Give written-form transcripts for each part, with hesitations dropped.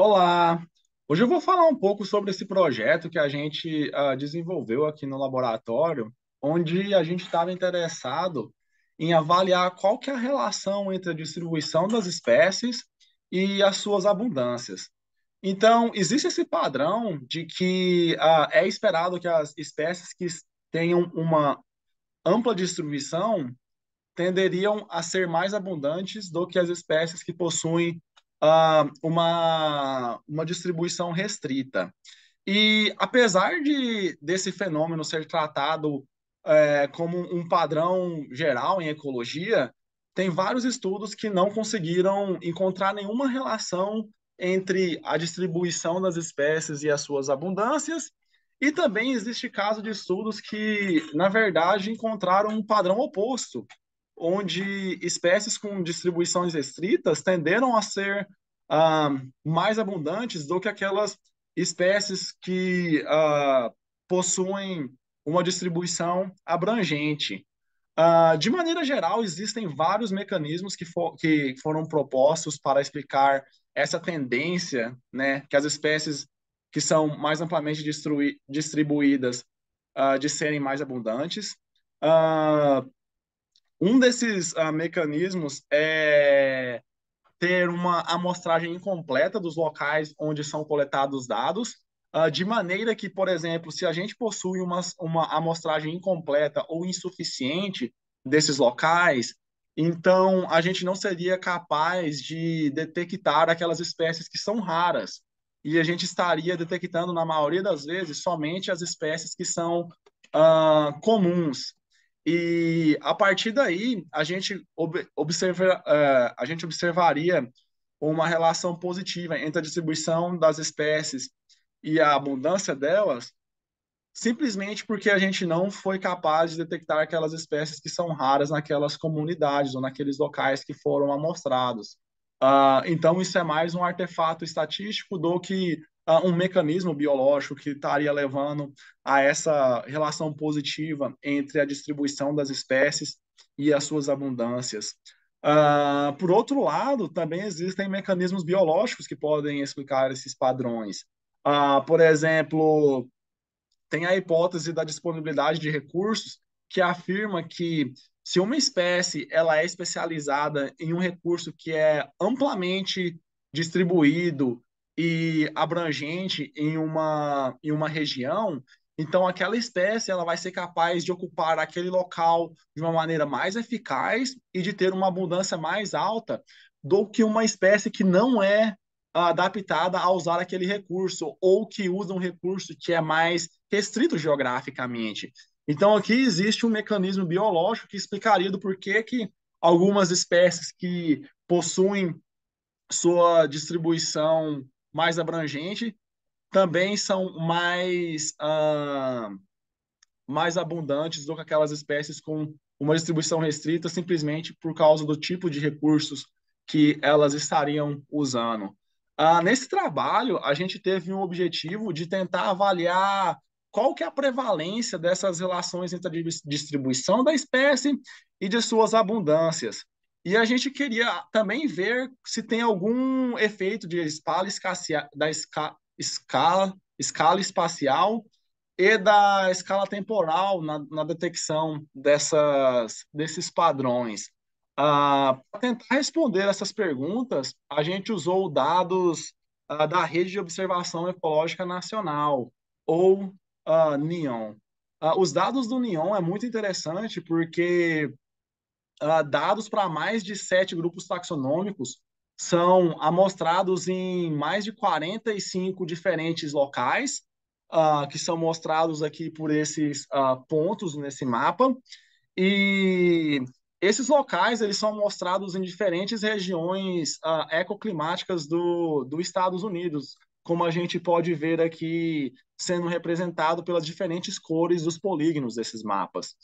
Olá! Hoje eu vou falar um pouco sobre esse projeto que a gente desenvolveu aqui no laboratório, onde a gente estava interessado em avaliar qual que é a relação entre a distribuição das espécies e as suas abundâncias. Então, existe esse padrão de que é esperado que as espécies que tenham uma ampla distribuição tenderiam a ser mais abundantes do que as espécies que possuem uma distribuição restrita. E apesar desse fenômeno ser tratado como um padrão geral em ecologia, tem vários estudos que não conseguiram encontrar nenhuma relação entre a distribuição das espécies e as suas abundâncias. E também existe caso de estudos que, na verdade, encontraram um padrão oposto, onde espécies com distribuições restritas tenderam a ser ah, mais abundantes do que aquelas espécies que possuem uma distribuição abrangente. De maneira geral, existem vários mecanismos que foram propostos para explicar essa tendência, né, que as espécies que são mais amplamente distribuídas de serem mais abundantes. Uh, um desses mecanismos é ter uma amostragem incompleta dos locais onde são coletados dados, de maneira que, por exemplo, se a gente possui uma amostragem incompleta ou insuficiente desses locais, então a gente não seria capaz de detectar aquelas espécies que são raras. E a gente estaria detectando, na maioria das vezes, somente as espécies que são comuns. E a partir daí, a gente observaria uma relação positiva entre a distribuição das espécies e a abundância delas, simplesmente porque a gente não foi capaz de detectar aquelas espécies que são raras naquelas comunidades ou naqueles locais que foram amostrados. Então, isso é mais um artefato estatístico do que um mecanismo biológico que estaria levando a essa relação positiva entre a distribuição das espécies e as suas abundâncias. Por outro lado, também existem mecanismos biológicos que podem explicar esses padrões. Por exemplo, tem a hipótese da disponibilidade de recursos que afirma que se uma espécie ela é especializada em um recurso que é amplamente distribuído e abrangente em uma região, então aquela espécie ela vai ser capaz de ocupar aquele local de uma maneira mais eficaz e de ter uma abundância mais alta do que uma espécie que não é adaptada a usar aquele recurso ou que usa um recurso que é mais restrito geograficamente. Então, aqui existe um mecanismo biológico que explicaria do porquê que algumas espécies que possuem sua distribuição mais abrangente também são mais abundantes do que aquelas espécies com uma distribuição restrita, simplesmente por causa do tipo de recursos que elas estariam usando. Nesse trabalho, a gente teve um objetivo de tentar avaliar qual que é a prevalência dessas relações entre a distribuição da espécie e de suas abundâncias. E a gente queria também ver se tem algum efeito de escala espacial e da escala temporal na detecção desses padrões. Para tentar responder essas perguntas, a gente usou dados da Rede de Observação Ecológica Nacional, ou NEON. Os dados do NEON é muito interessante porque dados para mais de 7 grupos taxonômicos são amostrados em mais de 45 diferentes locais, que são mostrados aqui por esses pontos nesse mapa. E esses locais eles são mostrados em diferentes regiões ecoclimáticas dos Estados Unidos, como a gente pode ver aqui sendo representado pelas diferentes cores dos polígonos desses mapas.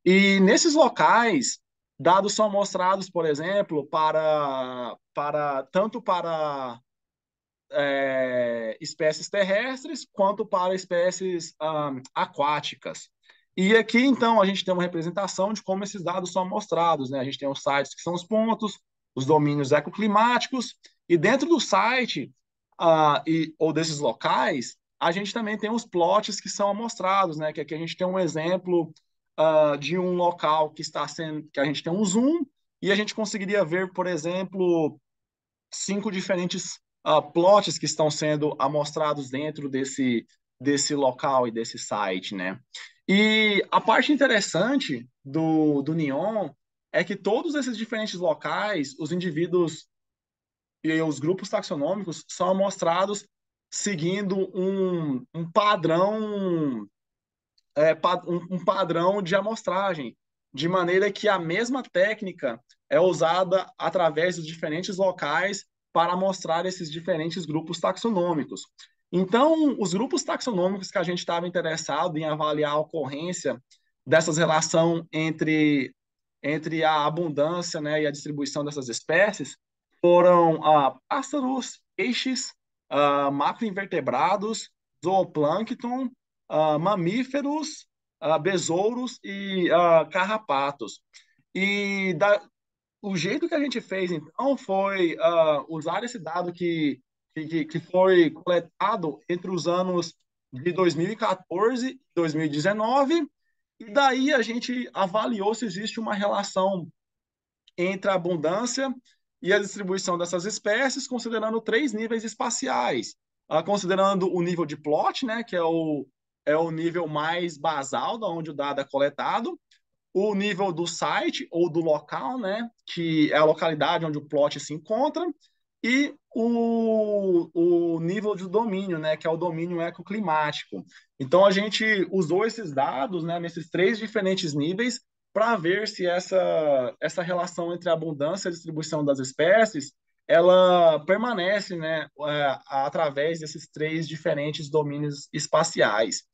E nesses locais, dados são mostrados, por exemplo, tanto para espécies terrestres quanto para espécies aquáticas. E aqui, então, a gente tem uma representação de como esses dados são mostrados, né? A gente tem os sites que são os pontos, os domínios ecoclimáticos, e dentro do site ou desses locais, a gente também tem os plots que são amostrados, né? Que aqui a gente tem um exemplo de um local que está sendo, que a gente tem um zoom e a gente conseguiria ver, por exemplo, 5 diferentes plots que estão sendo amostrados dentro desse local e desse site, né? E a parte interessante do Neon é que todos esses diferentes locais, os indivíduos e os grupos taxonômicos são amostrados seguindo um padrão, um padrão de amostragem, de maneira que a mesma técnica é usada através dos diferentes locais para mostrar esses diferentes grupos taxonômicos. Então, os grupos taxonômicos que a gente estava interessado em avaliar a ocorrência dessas relação entre a abundância, né, e a distribuição dessas espécies foram pássaros, peixes, macroinvertebrados, zooplâncton, mamíferos, besouros e carrapatos. E o jeito que a gente fez, então, foi usar esse dado que foi coletado entre os anos de 2014 e 2019, e daí a gente avaliou se existe uma relação entre a abundância e a distribuição dessas espécies, considerando 3 níveis espaciais, considerando o nível de plot, né, que é o nível mais basal, da onde o dado é coletado, o nível do site ou do local, né, que é a localidade onde o plot se encontra, e o nível de domínio, né, que é o domínio ecoclimático. Então, a gente usou esses dados, né, nesses 3 diferentes níveis para ver se essa relação entre a abundância e a distribuição das espécies ela permanece, né, através desses 3 diferentes domínios espaciais.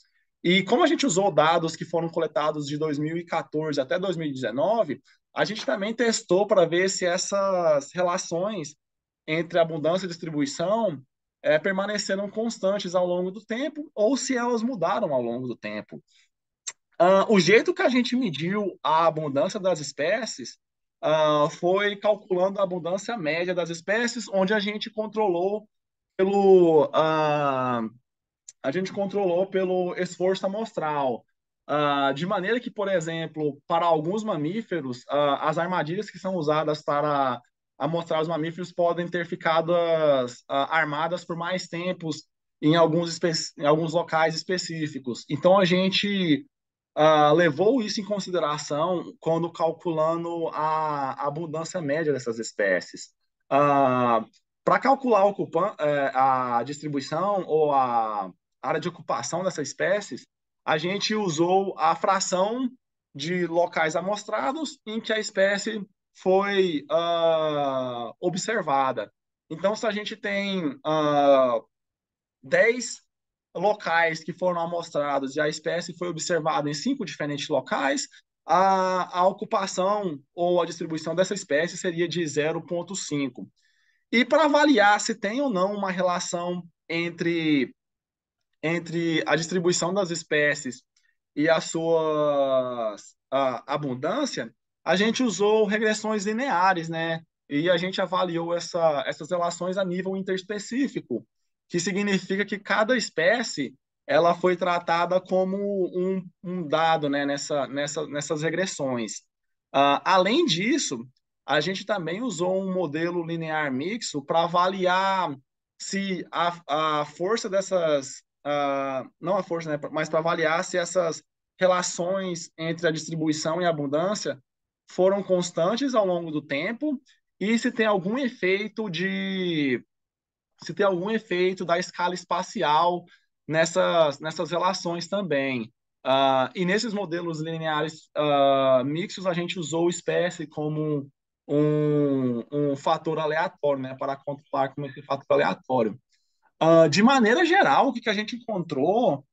E como a gente usou dados que foram coletados de 2014 até 2019, a gente também testou para ver se essas relações entre abundância e distribuição permaneceram constantes ao longo do tempo ou se elas mudaram ao longo do tempo. O jeito que a gente mediu a abundância das espécies foi calculando a abundância média das espécies, onde pelo, uh, a gente controlou pelo esforço amostral. De maneira que, por exemplo, para alguns mamíferos, as armadilhas que são usadas para amostrar os mamíferos podem ter ficado armadas por mais tempos em alguns locais específicos. Então, a gente levou isso em consideração quando calculando a abundância média dessas espécies. Para calcular a distribuição ou a área de ocupação dessas espécies, a gente usou a fração de locais amostrados em que a espécie foi observada. Então, se a gente tem 10 locais que foram amostrados e a espécie foi observada em 5 diferentes locais, a ocupação ou a distribuição dessa espécie seria de 0,5. E para avaliar se tem ou não uma relação entre a distribuição das espécies e a sua abundância, a gente usou regressões lineares, né? E a gente avaliou essas relações a nível interespecífico, que significa que cada espécie ela foi tratada como um dado, né, nessas regressões. Além disso, a gente também usou um modelo linear mixto para avaliar se a força dessas não a força, né, mas para avaliar se essas relações entre a distribuição e a abundância foram constantes ao longo do tempo e se tem algum efeito da escala espacial nessas relações também. E nesses modelos lineares mixtos, a gente usou espécie como um fator aleatório, né, para controlar como esse fator aleatório. De maneira geral, o que a gente encontrou,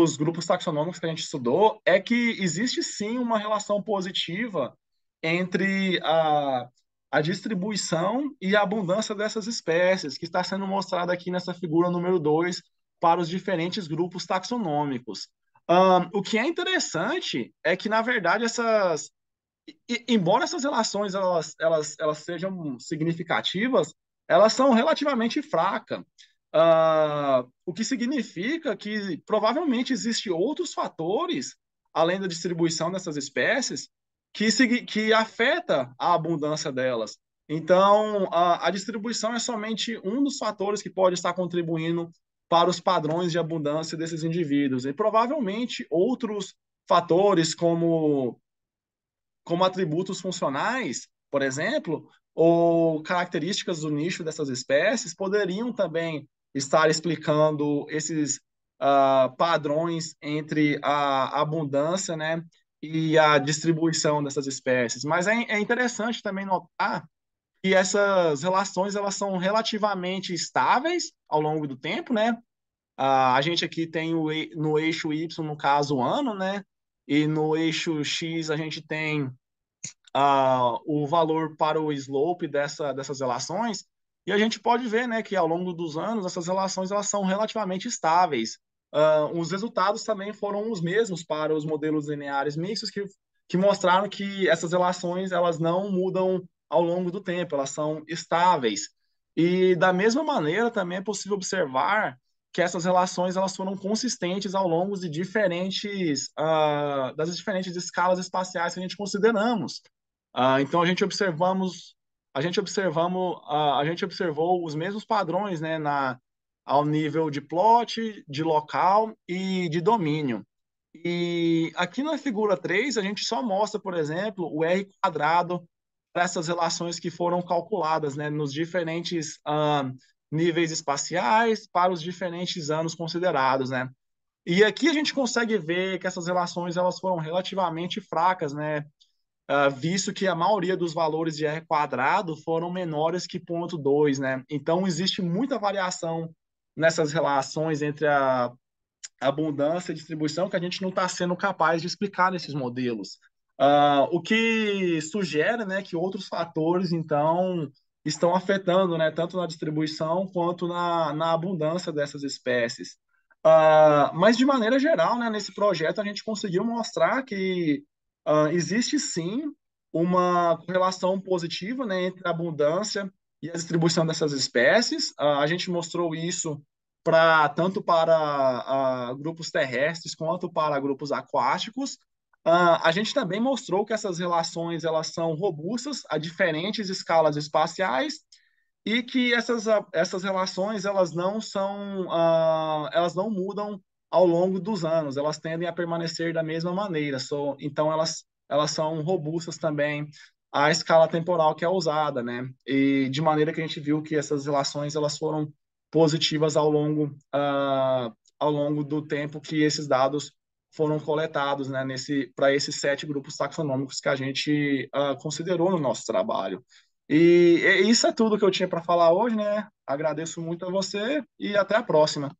os grupos taxonômicos que a gente estudou, é que existe sim uma relação positiva entre a distribuição e a abundância dessas espécies, que está sendo mostrada aqui nessa figura número 2 para os diferentes grupos taxonômicos. O que é interessante é que, na verdade, embora essas relações elas sejam significativas, elas são relativamente fracas. O que significa que provavelmente existem outros fatores, além da distribuição dessas espécies, que afeta a abundância delas. Então, a distribuição é somente um dos fatores que pode estar contribuindo para os padrões de abundância desses indivíduos. E provavelmente outros fatores, como atributos funcionais, por exemplo, ou características do nicho dessas espécies, poderiam também estar explicando esses padrões entre a abundância, né, e a distribuição dessas espécies. Mas é interessante também notar que essas relações elas são relativamente estáveis ao longo do tempo, né? A gente aqui tem no eixo Y, no caso, o ano, né? E no eixo X a gente tem o valor para o slope dessas relações, e a gente pode ver, né, que ao longo dos anos essas relações elas são relativamente estáveis. Os resultados também foram os mesmos para os modelos lineares mistos que mostraram que essas relações elas não mudam ao longo do tempo, elas são estáveis. E da mesma maneira também é possível observar que essas relações elas foram consistentes ao longo de das diferentes escalas espaciais que a gente consideramos. Então a gente observou os mesmos padrões, né, ao nível de plot, de local e de domínio. E aqui na figura 3 a gente só mostra, por exemplo, o R quadrado para essas relações que foram calculadas, né, nos diferentes níveis espaciais para os diferentes anos considerados, né? E aqui a gente consegue ver que essas relações elas foram relativamente fracas, né? Visto que a maioria dos valores de R quadrado foram menores que 0,2, né? Então, existe muita variação nessas relações entre a abundância e distribuição que a gente não está sendo capaz de explicar nesses modelos. O que sugere, né, que outros fatores, então, estão afetando, né, tanto na distribuição quanto na abundância dessas espécies. Mas, de maneira geral, né, nesse projeto, a gente conseguiu mostrar que existe sim uma correlação positiva, né, entre a abundância e a distribuição dessas espécies. A gente mostrou isso tanto para grupos terrestres quanto para grupos aquáticos. A gente também mostrou que essas relações elas são robustas a diferentes escalas espaciais e que essas relações elas não mudam ao longo dos anos, elas tendem a permanecer da mesma maneira. Então elas são robustas também à escala temporal que é usada, né? E de maneira que a gente viu que essas relações elas foram positivas ao longo do tempo que esses dados foram coletados, né, para esses 7 grupos taxonômicos que a gente considerou no nosso trabalho. E isso é tudo que eu tinha para falar hoje, né? Agradeço muito a você e até a próxima.